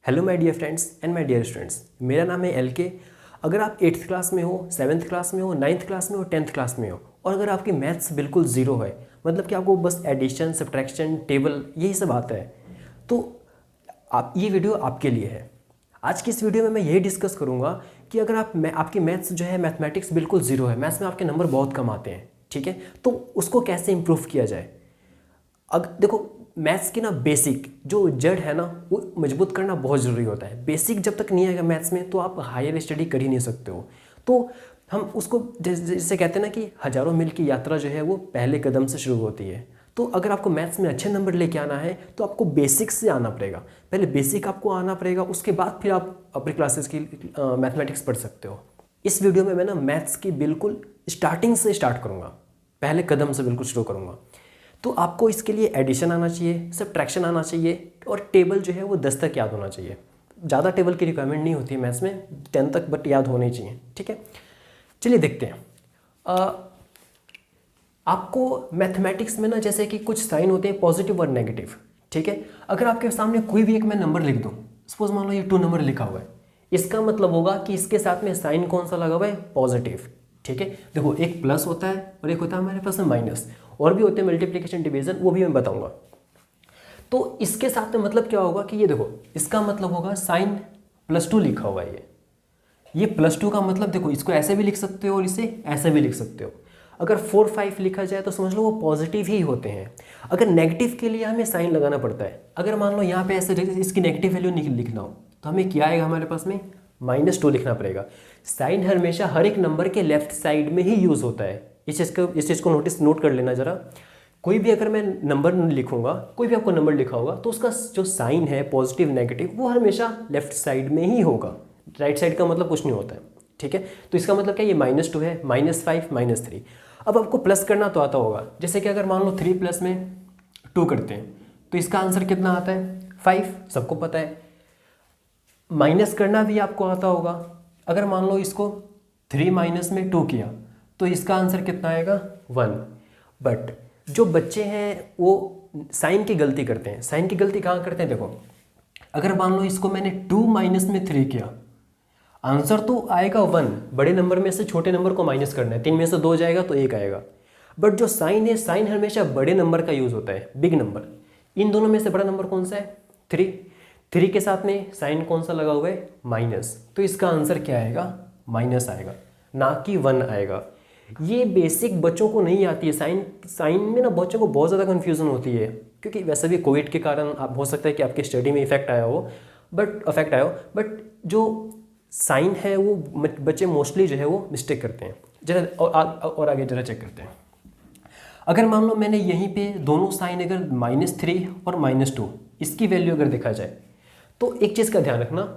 Hello my dear friends and my dear students, मेरा नाम है LK। अगर आप 8th क्लास में हो, 7th क्लास में हो, 9th क्लास में हो, 10th क्लास में हो और अगर आपकी मैथ्स बिल्कुल ज़ीरो है, मतलब कि आपको बस एडिशन, सब्ट्रैक्शन, टेबल यही सब आता है, तो आप ये वीडियो आपके लिए है। आज की इस वीडियो में मैं यही डिस्कस करूँगा कि अगर आपकी मैथ्स जो है, मैथमेटिक्स बिल्कुल ज़ीरो है, मैथ्स में आपके नंबर बहुत कम आते हैं, ठीक है, तो उसको कैसे इम्प्रूव किया जाए। देखो, मैथ्स की ना बेसिक जो जड़ है ना, वो मजबूत करना बहुत ज़रूरी होता है। बेसिक जब तक नहीं आएगा मैथ्स में तो आप हायर स्टडी कर ही नहीं सकते हो। तो हम उसको जैसे कहते हैं ना कि हज़ारों मील की यात्रा जो है वो पहले कदम से शुरू होती है। तो अगर आपको मैथ्स में अच्छे नंबर लेके आना है तो आपको बेसिक से आना पड़ेगा। पहले बेसिक आपको आना पड़ेगा, उसके बाद फिर आप अपनी क्लासेस की मैथमेटिक्स पढ़ सकते हो। इस वीडियो में मैं ना मैथ्स की बिल्कुल स्टार्टिंग से स्टार्ट करूँगा, पहले कदम से बिल्कुल शुरू करूँगा। तो आपको इसके लिए एडिशन आना चाहिए, सब्ट्रैक्शन आना चाहिए और टेबल जो है वो 10 तक याद होना चाहिए। ज़्यादा टेबल की रिक्वायरमेंट नहीं होती है मैथ्स में, 10 तक बट याद होने चाहिए, ठीक है। चलिए देखते हैं। आपको मैथमेटिक्स में ना जैसे कि कुछ साइन होते हैं पॉजिटिव और नेगेटिव, ठीक है। अगर आपके सामने कोई भी एक मैं नंबर लिख दूँ, सपोज मान लो ये 2 नंबर लिखा हुआ है, इसका मतलब होगा कि इसके साथ में साइन कौन सा लगा हुआ है, पॉजिटिव, ठीक है। देखो, एक प्लस होता है और एक होता है हमारे पास में माइनस, और भी होते हैं मल्टीप्लिकेशन, डिवीजन, वो भी मैं बताऊंगा। तो इसके साथ में मतलब क्या होगा कि ये देखो, इसका मतलब होगा साइन +2 लिखा हुआ है। ये +2 का मतलब देखो, इसको ऐसे भी लिख सकते हो और इसे ऐसे भी लिख सकते हो। अगर 4, 5 लिखा जाए तो समझ लो वो पॉजिटिव ही होते हैं। अगर नेगेटिव के लिए हमें साइन लगाना पड़ता है। अगर मान लो यहाँ पे ऐसे इसकी नेगेटिव वैल्यू लिखना हो तो हमें क्या आएगा, हमारे पास में -2 लिखना पड़ेगा। साइन हमेशा हर एक नंबर के लेफ्ट साइड में ही यूज़ होता है। इस चीज़ को नोट कर लेना ज़रा। कोई भी अगर मैं नंबर लिखूंगा, कोई भी आपको नंबर लिखा होगा तो उसका जो साइन है पॉजिटिव नेगेटिव वो हमेशा लेफ्ट साइड में ही होगा। राइट साइड का मतलब कुछ नहीं होता है, ठीक है। तो इसका मतलब क्या, ये -2 है, -5, -3। अब आपको प्लस करना तो आता होगा, जैसे कि अगर मान लो 3 प्लस में 2 करते हैं तो इसका आंसर कितना आता है, 5, सबको पता है। माइनस करना भी आपको आता होगा। अगर मान लो इसको 3 माइनस में 2 किया तो इसका आंसर कितना आएगा, 1। बट जो बच्चे हैं वो साइन की गलती करते हैं। साइन की गलती कहाँ करते हैं, देखो, अगर मान लो इसको मैंने 2 माइनस में 3 किया, आंसर तो आएगा 1। बड़े नंबर में से छोटे नंबर को माइनस करना है, 3 में से 2 जाएगा तो 1 आएगा। बट जो साइन है, साइन हमेशा बड़े नंबर का यूज़ होता है, बिग नंबर। इन दोनों में से बड़ा नंबर कौन सा है, 3। 3 के साथ में साइन कौन सा लगा हुआ है, माइनस। तो इसका आंसर क्या आएगा, माइनस आएगा, ना कि 1 आएगा। ये बेसिक बच्चों को नहीं आती है। साइन में ना बच्चों को बहुत ज़्यादा कन्फ्यूज़न होती है, क्योंकि वैसे भी कोविड के कारण आप हो सकता है कि आपकी स्टडी में इफेक्ट आया हो, बट जो साइन है वो बच्चे मोस्टली जो है वो मिस्टेक करते हैं। जरा और आगे जरा चेक करते हैं। अगर मान लो मैंने यहीं पे दोनों साइन अगर -3 और -2 इसकी वैल्यू अगर देखा जाए तो एक चीज़ का ध्यान रखना,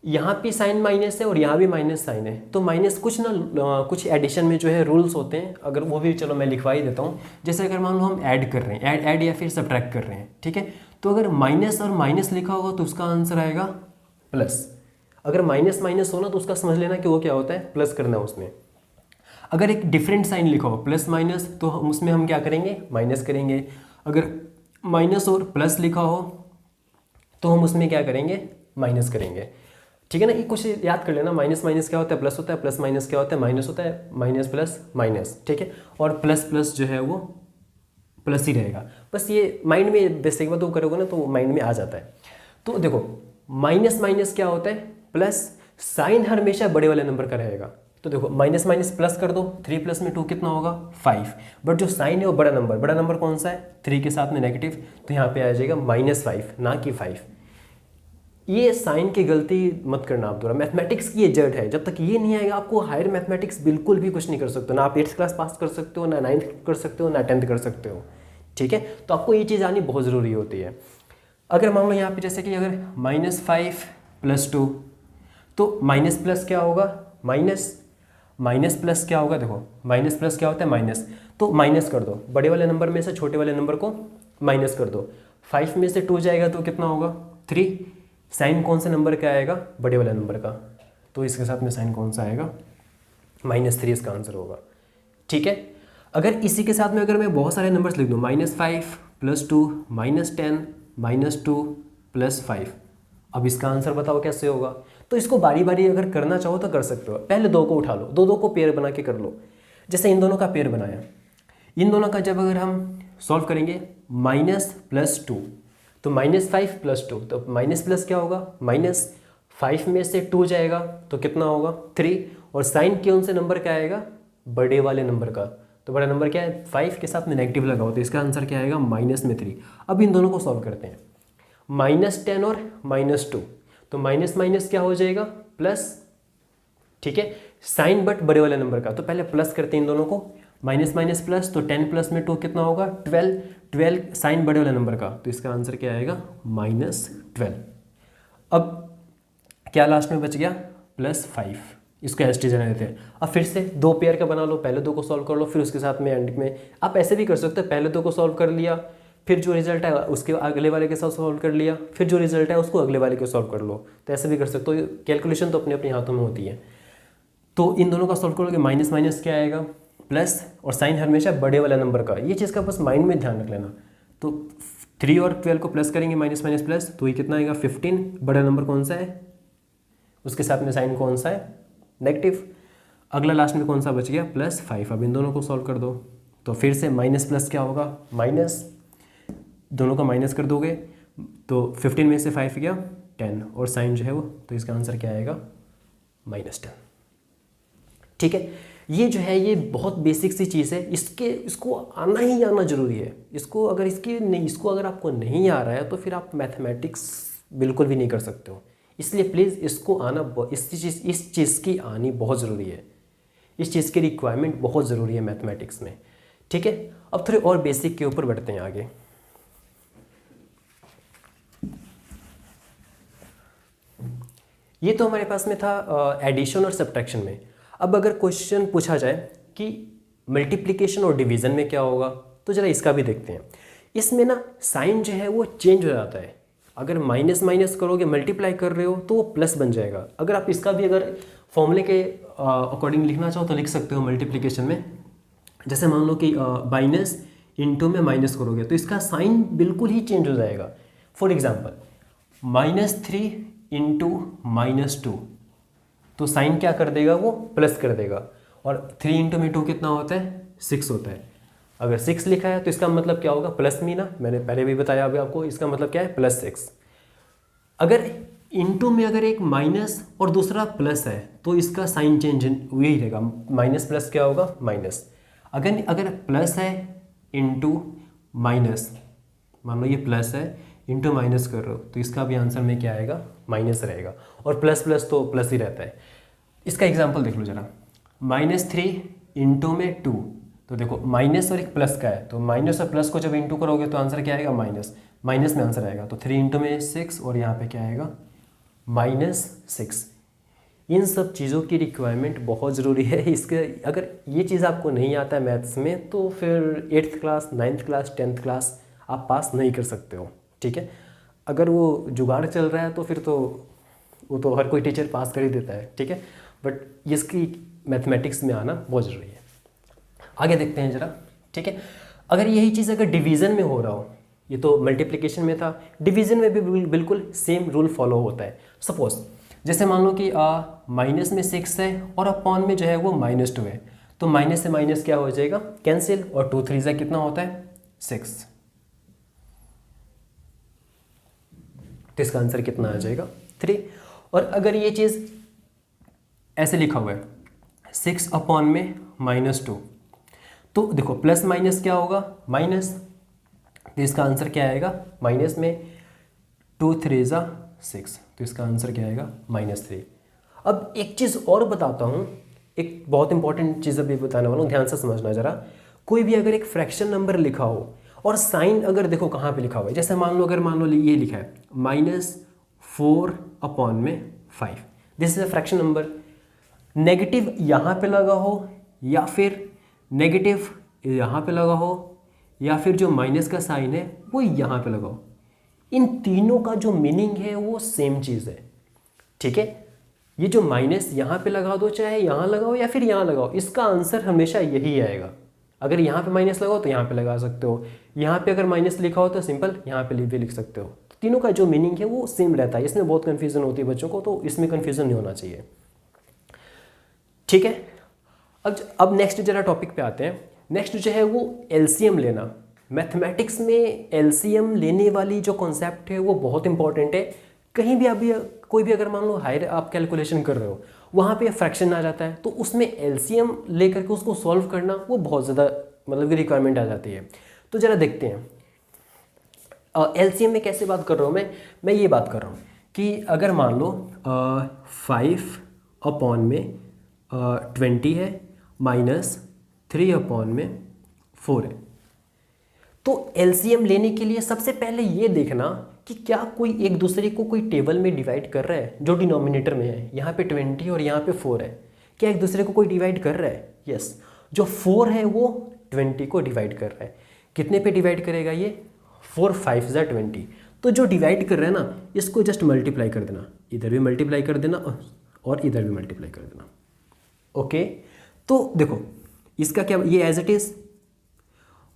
यहाँ पे साइन माइनस है और यहाँ भी माइनस साइन है, तो माइनस कुछ एडिशन में जो है रूल्स होते हैं, अगर वो भी चलो मैं लिखवा ही देता हूँ। जैसे अगर मान लो हम ऐड कर रहे हैं, ऐड या फिर सब्ट्रैक्ट कर रहे हैं, ठीक है, तो अगर माइनस और माइनस लिखा होगा तो उसका आंसर आएगा प्लस। अगर माइनस माइनस हो ना तो उसका समझ लेना कि वो क्या होता है, प्लस करना है उसमें। अगर एक डिफरेंट साइन लिखा हो, प्लस माइनस, तो उसमें हम क्या करेंगे, माइनस करेंगे। अगर माइनस और प्लस लिखा हो तो हम उसमें क्या करेंगे, माइनस करेंगे, ठीक है ना। ये कुछ याद कर लेना, माइनस माइनस क्या होता है, प्लस होता है, प्लस माइनस क्या होता है, माइनस होता है, माइनस प्लस माइनस, ठीक है। और प्लस प्लस जो है वो प्लस ही रहेगा। बस ये माइंड में बेसिक बात वो करोगे ना तो माइंड में आ जाता है। तो देखो, माइनस माइनस क्या होता है, प्लस। साइन हमेशा बड़े वाले नंबर का रहेगा, तो देखो माइनस माइनस प्लस कर दो, 3 प्लस में 2 कितना होगा, 5। बट जो साइन है वो बड़ा नंबर कौन सा है, 3 के साथ में नेगेटिव, तो यहाँ पे आ जाएगा -5 ना कि 5। ये साइन की गलती मत करना आप दोबारा। मैथमेटिक्स की ये जड़ है, जब तक ये नहीं आएगा आपको हायर मैथमेटिक्स बिल्कुल भी कुछ नहीं कर सकते। ना आप 8th क्लास पास कर सकते हो, ना 9th कर सकते हो, ना 10th कर सकते हो, ठीक है। तो आपको ये चीज़ आनी बहुत ज़रूरी होती है। अगर मान लो यहाँ पे जैसे कि अगर -5 + 2, तो माइनस प्लस क्या होगा, माइनस प्लस क्या होगा, देखो माइनस प्लस क्या होता है, माइनस। तो माइनस कर दो, बड़े वाले नंबर में से छोटे वाले नंबर को माइनस कर दो। 5 में से 2 जाएगा तो कितना होगा, 3। साइन कौन से नंबर का आएगा, बड़े वाले नंबर का, तो इसके साथ में साइन कौन सा आएगा, -3 इसका आंसर होगा, ठीक है। अगर इसी के साथ में अगर मैं बहुत सारे नंबर्स लिख दूँ, -5 + 2 -10 -2 + 5, अब इसका आंसर बताओ कैसे होगा। तो इसको बारी बारी अगर करना चाहो तो कर सकते हो। पहले दो को उठा लो, दो दो को पेयर बना के कर लो। जैसे इन दोनों का पेयर बनाया, इन दोनों का जब अगर हम सॉल्व करेंगे -+2, तो -5 + 2, तो माइनस प्लस क्या होगा, -5 में से 2 जाएगा तो कितना होगा 3, और साइन कौन से नंबर का आएगा, बड़े वाले नंबर का। तो बड़ा नंबर क्या है, 5 के साथ में नेगेटिव लगाओ तो इसका आंसर क्या आएगा -3। अब इन दोनों को सॉल्व करते हैं, -10 और -2, तो माइनस माइनस क्या हो जाएगा प्लस, ठीक है, साइन बट बड़े वाले नंबर का, तो पहले प्लस करते हैं इन दोनों को, माइनस माइनस प्लस, तो 10 + में 2 कितना होगा 12 साइन बड़े वाले नंबर का, तो इसका आंसर क्या आएगा -12। अब क्या लास्ट में बच गया +5, इसको एस टी जाने देते हैं। अब फिर से दो पेयर का बना लो, पहले दो को सॉल्व कर लो, फिर उसके साथ में एंड में आप ऐसे भी कर सकते हो, पहले दो को सॉल्व कर लिया, फिर जो रिजल्ट है उसके अगले वाले के साथ सॉल्व कर लिया, फिर जो रिजल्ट है उसको अगले वाले को सॉल्व कर लो, तो ऐसे भी कर सकते हो। कैलकुलेशन तो अपने अपने हाथों में होती है। तो इन दोनों का सॉल्व करोगे, माइनस माइनस क्या आएगा प्लस, और साइन हमेशा बड़े वाला नंबर का, ये चीज़ का बस माइंड में ध्यान रख लेना। तो 3 और 12 को प्लस करेंगे, माइनस माइनस प्लस, तो ये कितना आएगा 15, बड़ा नंबर कौन सा है, उसके साथ में साइन कौन सा है नेगेटिव, अगला लास्ट में कौन सा बच गया +5। अब इन दोनों को सॉल्व कर दो, तो फिर से माइनस प्लस क्या होगा माइनस, दोनों का माइनस कर दोगे तो 15 में से 5 गया 10, और साइन जो है वो, तो इसका आंसर क्या आएगा -10। ठीक है, ये जो है ये बहुत बेसिक सी चीज़ है, इसको आना ही आना जरूरी है। इसको अगर आपको नहीं आ रहा है तो फिर आप मैथमेटिक्स बिल्कुल भी नहीं कर सकते हो। इसलिए प्लीज़ इसको आना, इस चीज़ की आनी बहुत ज़रूरी है, इस चीज़ की रिक्वायरमेंट बहुत ज़रूरी है मैथमेटिक्स में। ठीक है, अब थोड़े और बेसिक के ऊपर बढ़ते हैं आगे। ये तो हमारे पास में था एडिशन और सब्ट्रैक्शन में। अब अगर क्वेश्चन पूछा जाए कि मल्टीप्लिकेशन और डिवीज़न में क्या होगा, तो ज़रा इसका भी देखते हैं। इसमें ना साइन जो है वो चेंज हो जाता है, अगर माइनस माइनस करोगे, मल्टीप्लाई कर रहे हो तो वो प्लस बन जाएगा। अगर आप इसका भी अगर फॉर्मूले के अकॉर्डिंग लिखना चाहो तो लिख सकते हो मल्टीप्लिकेशन में। जैसे मान लो कि माइनस इंटू में माइनस करोगे तो इसका साइन बिल्कुल ही चेंज हो जाएगा। फॉर एग्जांपल -3 इंटू -2, तो साइन क्या कर देगा वो प्लस कर देगा, और 3 इंटू में 2 कितना होता है 6 होता है। अगर 6 लिखा है तो इसका मतलब क्या होगा प्लस में ना, मैंने पहले भी बताया अभी आपको, इसका मतलब क्या है +6। अगर इंटू में अगर एक माइनस और दूसरा प्लस है तो इसका साइन चेंज यही रहेगा, माइनस प्लस क्या होगा माइनस। अगर प्लस है इंटू माइनस, मान लो ये प्लस है इंटू माइनस कर रहे हो तो इसका भी आंसर में क्या आएगा माइनस रहेगा, और प्लस प्लस तो प्लस ही रहता है। इसका एग्जांपल देख लो जरा, -3 इंटू में 2, तो देखो माइनस और एक प्लस का है, तो माइनस और प्लस को जब इंटू करोगे तो आंसर क्या आएगा माइनस, माइनस में आंसर आएगा। तो 3 इंटू में 6, और यहाँ पे क्या आएगा -6। इन सब चीज़ों की रिक्वायरमेंट बहुत ज़रूरी है। इसके अगर ये चीज़ आपको नहीं आता है मैथ्स में तो फिर 8th class 9th class 10th class आप पास नहीं कर सकते हो। ठीक है, अगर वो जुगाड़ चल रहा है तो फिर तो वो तो हर कोई टीचर पास कर ही देता है। ठीक है, बट इसकी मैथमेटिक्स में आना बहुत ज़रूरी है। आगे देखते हैं ज़रा। ठीक है, अगर यही चीज़ अगर डिवीज़न में हो रहा हो, ये तो मल्टीप्लिकेशन में था, डिवीज़न में भी बिल्कुल सेम रूल फॉलो होता है। सपोज जैसे मान लो कि माइनस में 6 है और अपॉन में जो है वो -2 है, तो माइनस से माइनस क्या हो जाएगा कैंसिल, और 2 3 कितना होता है 6, तो इसका आंसर कितना आ जाएगा 3। और अगर ये चीज़ ऐसे लिखा हुआ है 6 अपॉन में -2, तो देखो प्लस माइनस क्या होगा माइनस, तो इसका आंसर क्या आएगा माइनस में 2 3 6, तो इसका आंसर क्या आएगा -3। अब एक चीज़ और बताता हूँ, एक बहुत इंपॉर्टेंट चीज़ अभी बताने वाला हूँ, ध्यान से समझना ज़रा। कोई भी अगर एक फ्रैक्शन नंबर लिखा हो और साइन अगर देखो कहाँ पे लिखा हुआ है, जैसे मान लो ये लिखा है -4 अपॉन में 5, this is a fraction number. Negative यहाँ पे लगा हो या फिर नेगेटिव यहाँ पे लगा हो या फिर जो माइनस का साइन है वो यहाँ पे लगा हो, इन तीनों का जो मीनिंग है वो सेम चीज़ है। ठीक है, ये जो माइनस यहाँ पे लगा दो, चाहे यहाँ लगाओ या फिर यहाँ लगाओ, इसका आंसर हमेशा यही आएगा। अगर यहाँ पे माइनस लगाओ तो यहाँ पे लगा सकते हो, यहाँ पे अगर माइनस लिखा हो तो सिंपल यहाँ पे भी लिख सकते हो। तीनों का जो मीनिंग है वो सेम रहता है। इसमें बहुत कन्फ्यूज़न होती है बच्चों को, तो इसमें कन्फ्यूज़न नहीं होना चाहिए। ठीक है, अब नेक्स्ट जरा टॉपिक पे आते हैं। नेक्स्ट जो है वो एलसीएम लेना। मैथमेटिक्स में एलसीएम लेने वाली जो कॉन्सेप्ट है वो बहुत इंपॉर्टेंट है। कहीं भी अभी कोई भी अगर मान लो हायर आप कैलकुलेशन कर रहे हो, वहाँ पे फ्रैक्शन आ जाता है, तो उसमें एलसीएम लेकर के उसको सॉल्व करना वो बहुत ज़्यादा मतलब कि रिक्वायरमेंट आ जाती है। तो ज़रा देखते हैं एलसीएम में कैसे बात कर रहा हूँ मैं ये बात कर रहा हूँ कि अगर मान लो 5/20 है -3/4 है। तो एलसीएम लेने के लिए सबसे पहले ये देखना कि क्या कोई एक दूसरे को कोई टेबल में डिवाइड कर रहा है। जो डिनोमिनेटर में है, यहाँ पे 20 और यहाँ पे 4 है, क्या एक दूसरे को कोई डिवाइड कर रहा है? यस, जो 4 है वो 20 को डिवाइड कर रहा है। कितने पे डिवाइड करेगा ये? 4 5 ज़ा 20। तो जो डिवाइड कर रहा है ना, इसको जस्ट मल्टीप्लाई कर देना, इधर भी मल्टीप्लाई कर देना और इधर भी मल्टीप्लाई कर देना। ओके, तो देखो इसका क्या, ये एज इट इज़,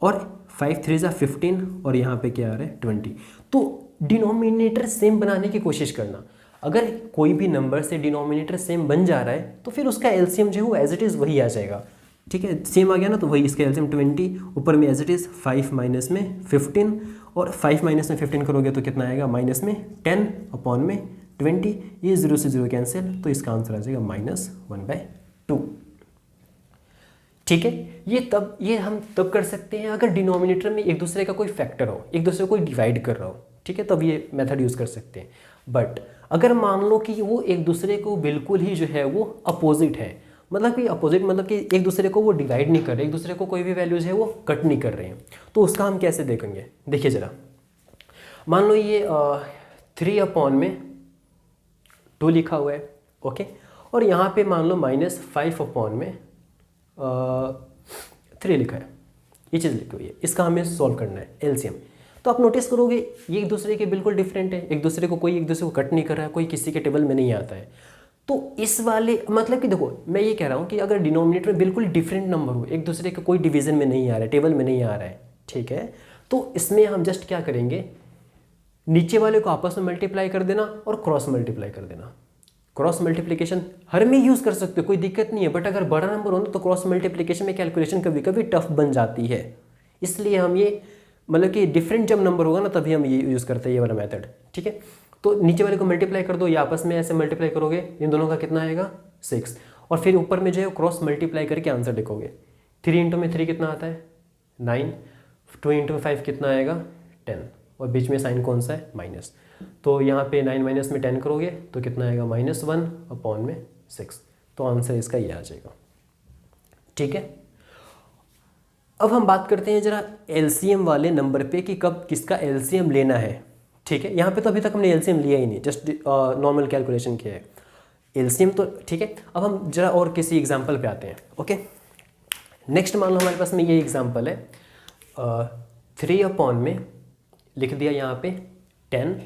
और 5 3 ज़ा 15 और यहाँ पे क्या आ रहा है 20। तो डिनोमिनेटर सेम बनाने की कोशिश करना। अगर कोई भी नंबर से डिनोमिनेटर सेम बन जा रहा है तो फिर उसका एलसीएम जो है वो एज इट इज़ वही आ जाएगा। ठीक है, सेम आ गया ना, तो वही इसका एलसीएम 20, ऊपर में एज इट इज़ 5 माइनस में 15, और 5 माइनस में 15 करोगे तो कितना आएगा? माइनस में 10/20। ये 0 से 0 कैंसिल, तो इसका आंसर आ जाएगा -1/2। ठीक है, ये हम तब कर सकते हैं अगर डिनोमिनेटर में एक दूसरे का कोई फैक्टर हो, एक दूसरे को कोई डिवाइड कर रहा हो। ठीक है, तब ये मेथड यूज़ कर सकते हैं। बट अगर मान लो कि वो एक दूसरे को बिल्कुल ही जो है वो अपोजिट है, मतलब कि अपोजिट मतलब कि एक दूसरे को वो डिवाइड नहीं कर रहे, एक दूसरे को कोई भी वैल्यूज है वो कट नहीं कर रहे हैं, तो उसका हम कैसे देखेंगे? देखिए ज़रा, मान लो ये 3/2 लिखा हुआ है। ओके, और यहाँ पे मान लो -5/3 लिखा है, ये चीज़ लिखी हुई है। इसका हमें सॉल्व करना है एलसीएम। तो आप नोटिस करोगे ये एक दूसरे के बिल्कुल डिफरेंट है, एक दूसरे को कट नहीं कर रहा है, कोई किसी के टेबल में नहीं आता है। तो इस वाले मतलब कि देखो, मैं ये कह रहा हूँ कि अगर डिनोमिनेटर में बिल्कुल डिफरेंट नंबर हो, एक दूसरे का कोई डिवीजन में नहीं आ रहा है, टेबल में नहीं आ रहा है, ठीक है, तो इसमें हम जस्ट क्या करेंगे, नीचे वाले को आपस में मल्टीप्लाई कर देना और क्रॉस मल्टीप्लाई कर देना। क्रॉस मल्टीप्लिकेशन हर में यूज़ कर सकते हो, कोई दिक्कत नहीं है, बट अगर बड़ा नंबर हो ना तो क्रॉस मल्टीप्लिकेशन में कैलकुलेशन कभी कभी टफ बन जाती है। इसलिए हम ये मतलब कि डिफरेंट जब नंबर होगा ना तभी हम ये यूज़ करते हैं, ये वाला मेथड। ठीक है, तो नीचे वाले को मल्टीप्लाई कर दो, या आपस में ऐसे मल्टीप्लाई करोगे, इन दोनों का कितना आएगा 6, और फिर ऊपर में जो है क्रॉस मल्टीप्लाई करके आंसर लिखोगे। 3 × 3 कितना आता है 9, 2 × 5 कितना आएगा 10, और बीच में साइन कौन सा है माइनस, तो यहाँ पे 9 माइनस में 10 करोगे तो कितना आएगा -1/6, तो आंसर इसका ये आ जाएगा। ठीक है, अब हम बात करते हैं जरा एलसीएम वाले नंबर पे कि कब किसका एलसीएम लेना है। ठीक है, यहाँ पे तो अभी तक हमने एलसीएम लिया ही नहीं, जस्ट नॉर्मल कैलकुलेशन किया है। एलसीएम तो ठीक है, अब हम जरा और किसी एग्जांपल पे आते हैं। ओके, नेक्स्ट मान लो हमारे पास में ये एग्जांपल है, 3 में लिख दिया यहाँ पे 10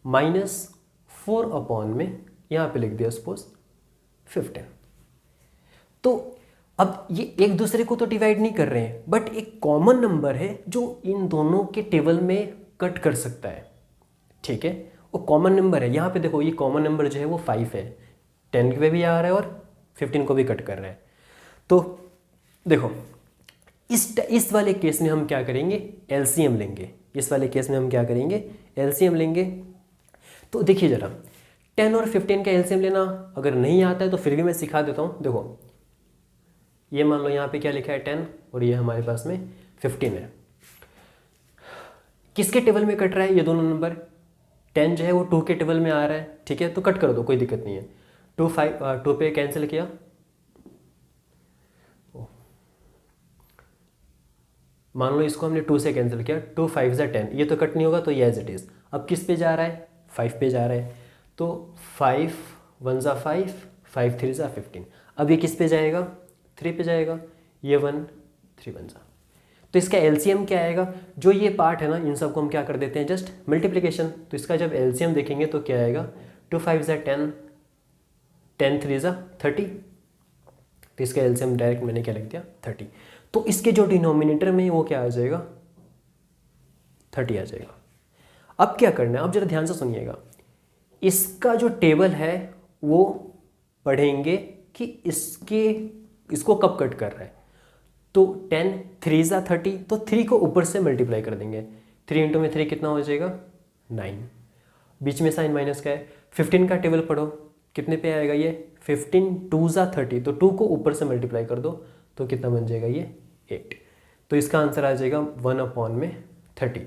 -4 यहाँ पे लिख दिया सपोज 15। तो अब ये एक दूसरे को तो डिवाइड नहीं कर रहे हैं, बट एक कॉमन नंबर है जो इन दोनों के टेबल में कट कर सकता है। ठीक है, वो कॉमन नंबर है। यहाँ पे देखो ये कॉमन नंबर जो है वो 5 है, 10 पे भी आ रहा है और 15 को भी कट कर रहा है। तो देखो इस वाले केस में हम क्या करेंगे, एलसीएम लेंगे। इस वाले केस में हम क्या करेंगे, एलसीएम लेंगे। तो देखिए जरा, 10 और 15 का एलसीएम लेना अगर नहीं आता है तो फिर भी मैं सिखा देता हूँ। देखो ये मान लो यहाँ पे क्या लिखा है 10 और ये हमारे पास में 15 है। किसके टेबल में कट रहा है ये दोनों नंबर? 10 जो है वो 2 के टेबल में आ रहा है। ठीक है, तो कट कर दो, कोई दिक्कत नहीं है। 2 पे कैंसिल किया, मान लो इसको हमने 2 से कैंसिल किया, 2 5 ज़ा 10, ये तो कट नहीं होगा, तो ये एज इट इज़। अब किस पे जा रहा है, 5 पे जा रहा है, तो 5 1 ज़ा 5, 5 3 ज़ा 15। अब ये किस पे जाएगा, 3 पे जाएगा, ये 1 3 1 ज़ा। तो इसका एलसीएम क्या आएगा, जो ये पार्ट है ना इन सबको हम क्या कर देते हैं जस्ट मल्टीप्लिकेशन। तो इसका जब एलसीएम देखेंगे तो क्या आएगा, 2 5 ज़ा 10, 10 3 ज़ा 30। तो इसका एलसीएम डायरेक्ट मैंने क्या लिख दिया 30। तो इसके जो डिनोमिनेटर में वो क्या आ जाएगा 30 आ जाएगा। अब क्या करना है, अब जरा ध्यान से सुनिएगा। इसका जो टेबल है वो पढ़ेंगे कि इसको कब कट कर रहा है। तो 10 3 ज़ा 30, तो 3 को ऊपर से मल्टीप्लाई कर देंगे। 3 इंटू में 3 कितना हो जाएगा 9, बीच में साइन माइनस का है। 15 का टेबल पढ़ो, कितने पे आएगा ये 15 2 ज़ा 30, तो 2 को ऊपर से मल्टीप्लाई कर दो तो कितना बन जाएगा ये 8। तो इसका आंसर आ जाएगा 1/30।